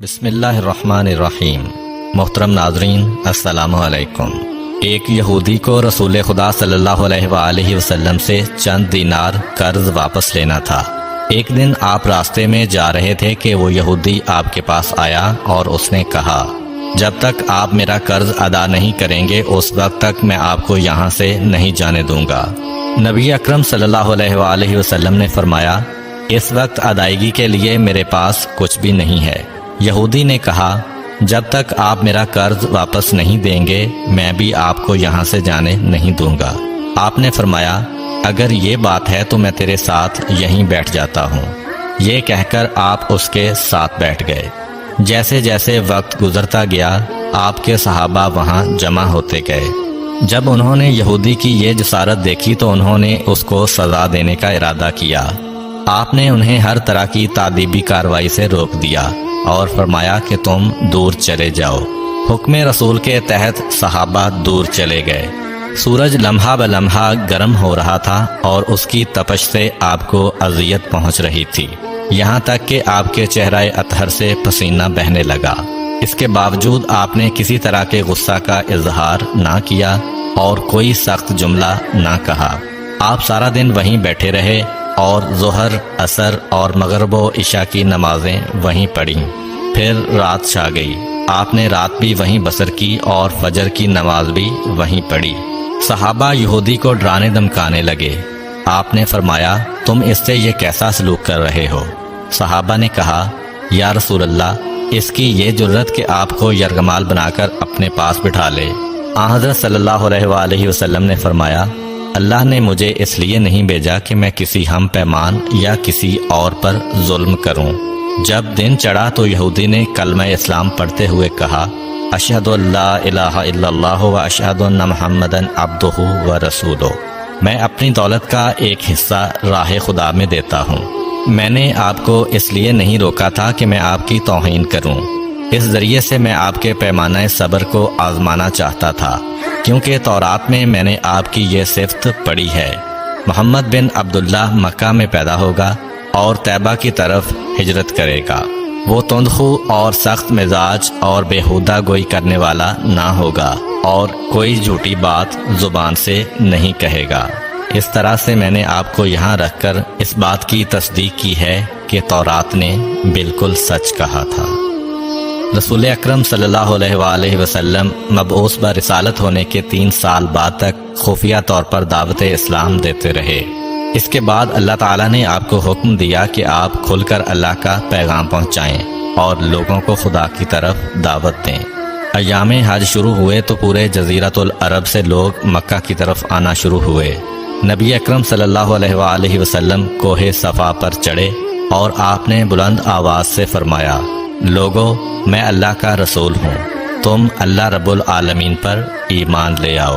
بسم اللہ الرحمن الرحیم۔ محترم ناظرین السلام علیکم۔ ایک یہودی کو رسول خدا صلی اللہ علیہ وآلہ وسلم سے چند دینار قرض واپس لینا تھا۔ ایک دن آپ راستے میں جا رہے تھے کہ وہ یہودی آپ کے پاس آیا اور اس نے کہا، جب تک آپ میرا قرض ادا نہیں کریں گے اس وقت تک میں آپ کو یہاں سے نہیں جانے دوں گا۔ نبی اکرم صلی اللہ علیہ وآلہ وسلم نے فرمایا، اس وقت ادائیگی کے لیے میرے پاس کچھ بھی نہیں ہے۔ یہودی نے کہا، جب تک آپ میرا قرض واپس نہیں دیں گے میں بھی آپ کو یہاں سے جانے نہیں دوں گا۔ آپ نے فرمایا، اگر یہ بات ہے تو میں تیرے ساتھ یہیں بیٹھ جاتا ہوں۔ یہ کہہ کر آپ اس کے ساتھ بیٹھ گئے۔ جیسے جیسے وقت گزرتا گیا آپ کے صحابہ وہاں جمع ہوتے گئے۔ جب انہوں نے یہودی کی یہ جسارت دیکھی تو انہوں نے اس کو سزا دینے کا ارادہ کیا۔ آپ نے انہیں ہر طرح کی تادیبی کارروائی سے روک دیا اور فرمایا کہ تم دور چلے جاؤ۔ حکم رسول کے تحت صحابہ دور چلے گئے۔ سورج لمحہ بلمحہ گرم ہو رہا تھا اور اس کی تپش سے آپ کو اذیت پہنچ رہی تھی، یہاں تک کہ آپ کے چہرہ اطہر سے پسینہ بہنے لگا۔ اس کے باوجود آپ نے کسی طرح کے غصہ کا اظہار نہ کیا اور کوئی سخت جملہ نہ کہا۔ آپ سارا دن وہیں بیٹھے رہے اور ظہر، عصر اور مغرب و عشاء کی نمازیں وہیں پڑھیں۔ پھر رات چھا گئی۔ آپ نے رات بھی وہیں بسر کی اور فجر کی نماز بھی وہیں پڑھی۔ صحابہ یہودی کو ڈرانے دھمکانے لگے۔ آپ نے فرمایا، تم اس سے یہ کیسا سلوک کر رہے ہو؟ صحابہ نے کہا، یا رسول اللہ، اس کی یہ جرت کہ آپ کو یرغمال بنا کر اپنے پاس بٹھا لے۔ آن حضرت صلی اللہ علیہ وآلہ وسلم نے فرمایا، اللہ نے مجھے اس لیے نہیں بھیجا کہ میں کسی ہم پیمان یا کسی اور پر ظلم کروں۔ جب دن چڑھا تو یہودی نے کلمہ اسلام پڑھتے ہوئے کہا، اشہد ان لا الہ الا اللہ و اشہد ان محمدًا عبدہ و رسولہ۔ میں اپنی دولت کا ایک حصہ راہ خدا میں دیتا ہوں۔ میں نے آپ کو اس لیے نہیں روکا تھا کہ میں آپ کی توہین کروں۔ اس ذریعے سے میں آپ کے پیمانہ صبر کو آزمانا چاہتا تھا، کیونکہ تورات میں نے آپ کی یہ صفت پڑھی ہے، محمد بن عبداللہ مکہ میں پیدا ہوگا اور طیبہ کی طرف ہجرت کرے گا۔ وہ تندخو اور سخت مزاج اور بیہودہ گوئی کرنے والا نہ ہوگا اور کوئی جھوٹی بات زبان سے نہیں کہے گا۔ اس طرح سے میں نے آپ کو یہاں رکھ کر اس بات کی تصدیق کی ہے کہ تورات نے بالکل سچ کہا تھا۔ رسول اکرم صلی اللہ علیہ وآلہ وسلم مبعوث برسالت ہونے کے 3 سال بعد تک خفیہ طور پر دعوت اسلام دیتے رہے۔ اس کے بعد اللہ تعالیٰ نے آپ کو حکم دیا کہ آپ کھل کر اللہ کا پیغام پہنچائیں اور لوگوں کو خدا کی طرف دعوت دیں۔ ایام حج شروع ہوئے تو پورے جزیرۃ العرب سے لوگ مکہ کی طرف آنا شروع ہوئے۔ نبی اکرم صلی اللہ علیہ وآلہ وسلم کوہ صفا پر چڑھے اور آپ نے بلند آواز سے فرمایا، لوگو، میں اللہ کا رسول ہوں، تم اللہ رب العالمین پر ایمان لے آؤ۔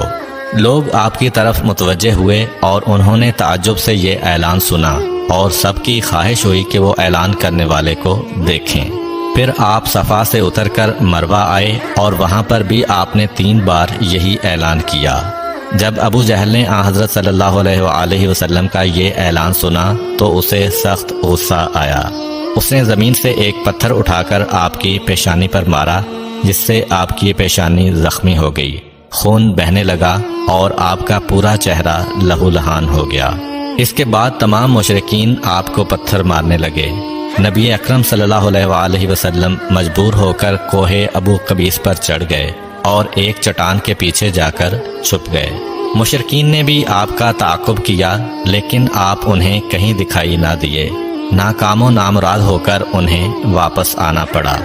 لوگ آپ کی طرف متوجہ ہوئے اور انہوں نے تعجب سے یہ اعلان سنا اور سب کی خواہش ہوئی کہ وہ اعلان کرنے والے کو دیکھیں۔ پھر آپ صفا سے اتر کر مروہ آئے اور وہاں پر بھی آپ نے 3 بار یہی اعلان کیا۔ جب ابو جہل نے آن حضرت صلی اللہ علیہ وآلہ وسلم کا یہ اعلان سنا تو اسے سخت غصہ آیا۔ اس نے زمین سے ایک پتھر اٹھا کر آپ کی پیشانی پر مارا، جس سے آپ کی پیشانی زخمی ہو گئی، خون بہنے لگا اور آپ کا پورا چہرہ لہو لہان ہو گیا۔ اس کے بعد تمام مشرکین آپ کو پتھر مارنے لگے۔ نبی اکرم صلی اللہ علیہ وآلہ وسلم مجبور ہو کر کوہ ابو قبیس پر چڑھ گئے اور ایک چٹان کے پیچھے جا کر چھپ گئے۔ مشرکین نے بھی آپ کا تعاقب کیا لیکن آپ انہیں کہیں دکھائی نہ دیے۔ ناکام و نامراد ہو کر انہیں واپس آنا پڑا۔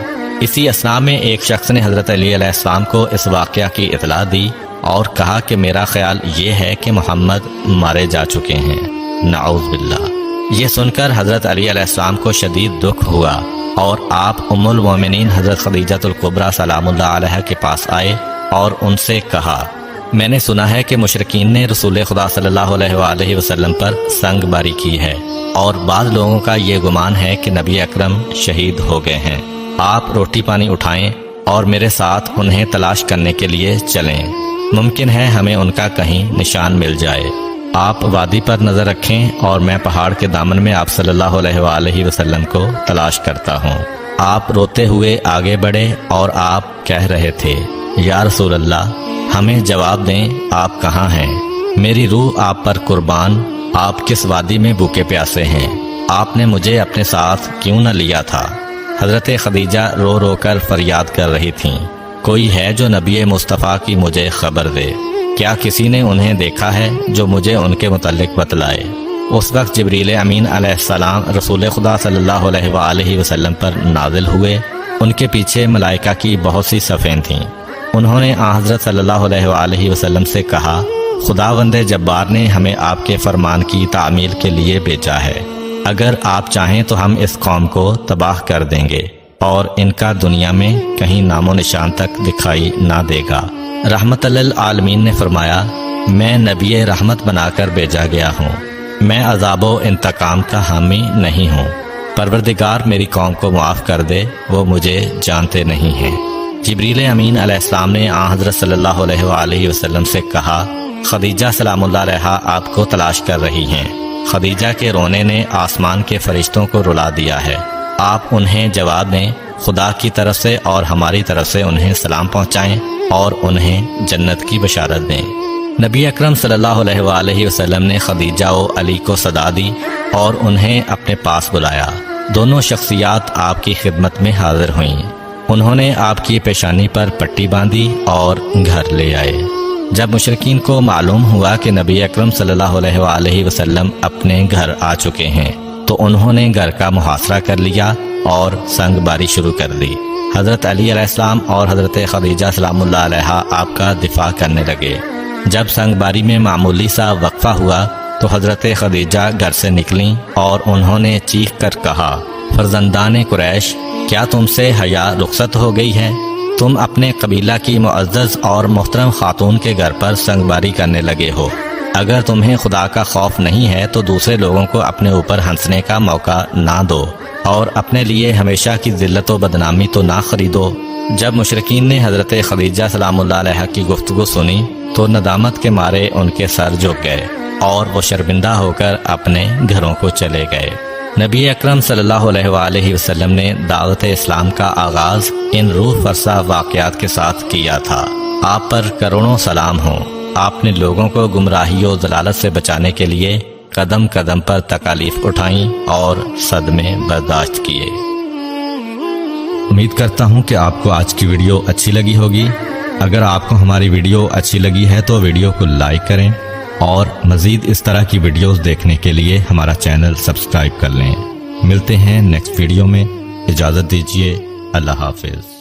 اسی اثناء میں ایک شخص نے حضرت علی علیہ السلام کو اس واقعہ کی اطلاع دی اور کہا کہ میرا خیال یہ ہے کہ محمد مارے جا چکے ہیں، نعوذ باللہ۔ یہ سن کر حضرت علی علیہ السلام کو شدید دکھ ہوا اور آپ ام المومنین حضرت خدیجہ الکبریٰ سلام اللہ علیہ کے پاس آئے اور ان سے کہا، میں نے سنا ہے کہ مشرکین نے رسول خدا صلی اللہ علیہ وآلہ وسلم پر سنگ باری کی ہے اور بعض لوگوں کا یہ گمان ہے کہ نبی اکرم شہید ہو گئے ہیں۔ آپ روٹی پانی اٹھائیں اور میرے ساتھ انہیں تلاش کرنے کے لیے چلیں، ممکن ہے ہمیں ان کا کہیں نشان مل جائے۔ آپ وادی پر نظر رکھیں اور میں پہاڑ کے دامن میں آپ صلی اللہ علیہ وآلہ وسلم کو تلاش کرتا ہوں۔ آپ روتے ہوئے آگے بڑھے اور آپ کہہ رہے تھے، یا رسول اللہ، ہمیں جواب دیں، آپ کہاں ہیں؟ میری روح آپ پر قربان، آپ کس وادی میں بھوکے پیاسے ہیں؟ آپ نے مجھے اپنے ساتھ کیوں نہ لیا تھا؟ حضرت خدیجہ رو رو کر فریاد کر رہی تھیں، کوئی ہے جو نبی مصطفیٰ کی مجھے خبر دے؟ کیا کسی نے انہیں دیکھا ہے جو مجھے ان کے متعلق بتلائے؟ اس وقت جبریل امین علیہ السلام رسول خدا صلی اللہ علیہ وآلہ وسلم پر نازل ہوئے۔ ان کے پیچھے ملائکہ کی بہت سی صفیں تھیں۔ انہوں نے حضرت صلی اللہ علیہ وآلہ وسلم سے کہا، خداوند جبار نے ہمیں آپ کے فرمان کی تعمیل کے لیے بھیجا ہے۔ اگر آپ چاہیں تو ہم اس قوم کو تباہ کر دیں گے اور ان کا دنیا میں کہیں نام و نشان تک دکھائی نہ دے گا۔ رحمت للعالمین نے فرمایا، میں نبی رحمت بنا کر بھیجا گیا ہوں، میں عذاب و انتقام کا حامی نہیں ہوں۔ پروردگار میری قوم کو معاف کر دے، وہ مجھے جانتے نہیں ہیں۔ جبریل امین علیہ السلام نے حضرت صلی اللہ علیہ وآلہ وسلم سے کہا، خدیجہ سلام اللہ علیہا آپ کو تلاش کر رہی ہیں۔ خدیجہ کے رونے نے آسمان کے فرشتوں کو رلا دیا ہے۔ آپ انہیں جواب دیں، خدا کی طرف سے اور ہماری طرف سے انہیں سلام پہنچائیں اور انہیں جنت کی بشارت دیں۔ نبی اکرم صلی اللہ علیہ وآلہ وسلم نے خدیجہ و علی کو صدا دی اور انہیں اپنے پاس بلایا۔ دونوں شخصیات آپ کی خدمت میں حاضر ہوئیں۔ انہوں نے آپ کی پیشانی پر پٹی باندھی اور گھر لے آئے۔ جب مشرکین کو معلوم ہوا کہ نبی اکرم صلی اللہ علیہ وآلہ وسلم اپنے گھر آ چکے ہیں تو انہوں نے گھر کا محاصرہ کر لیا اور سنگ باری شروع کر دی۔ حضرت علی علیہ السلام اور حضرت خدیجہ سلام اللہ علیہا آپ کا دفاع کرنے لگے۔ جب سنگ باری میں معمولی سا وقفہ ہوا تو حضرت خدیجہ گھر سے نکلیں اور انہوں نے چیخ کر کہا، فرزندان قریش، کیا تم سے حیا رخصت ہو گئی ہے؟ تم اپنے قبیلہ کی معزز اور محترم خاتون کے گھر پر سنگ باری کرنے لگے ہو۔ اگر تمہیں خدا کا خوف نہیں ہے تو دوسرے لوگوں کو اپنے اوپر ہنسنے کا موقع نہ دو اور اپنے لیے ہمیشہ کی ذلت و بدنامی تو نہ خریدو۔ جب مشرکین نے حضرت خدیجہ سلام اللہ علیہ کی گفتگو سنی تو ندامت کے مارے ان کے سر جھک گئے اور وہ شرمندہ ہو کر اپنے گھروں کو چلے گئے۔ نبی اکرم صلی اللہ علیہ وآلہ وسلم نے دعوت اسلام کا آغاز ان روح فرسا واقعات کے ساتھ کیا تھا۔ آپ پر کروڑوں سلام ہوں۔ آپ نے لوگوں کو گمراہی و ضلالت سے بچانے کے لیے قدم قدم پر تکالیف اٹھائیں اور صدمے برداشت کیے۔ امید کرتا ہوں کہ آپ کو آج کی ویڈیو اچھی لگی ہوگی۔ اگر آپ کو ہماری ویڈیو اچھی لگی ہے تو ویڈیو کو لائک کریں اور مزید اس طرح کی ویڈیوز دیکھنے کے لیے ہمارا چینل سبسکرائب کر لیں۔ ملتے ہیں نیکسٹ ویڈیو میں، اجازت دیجیے، اللہ حافظ۔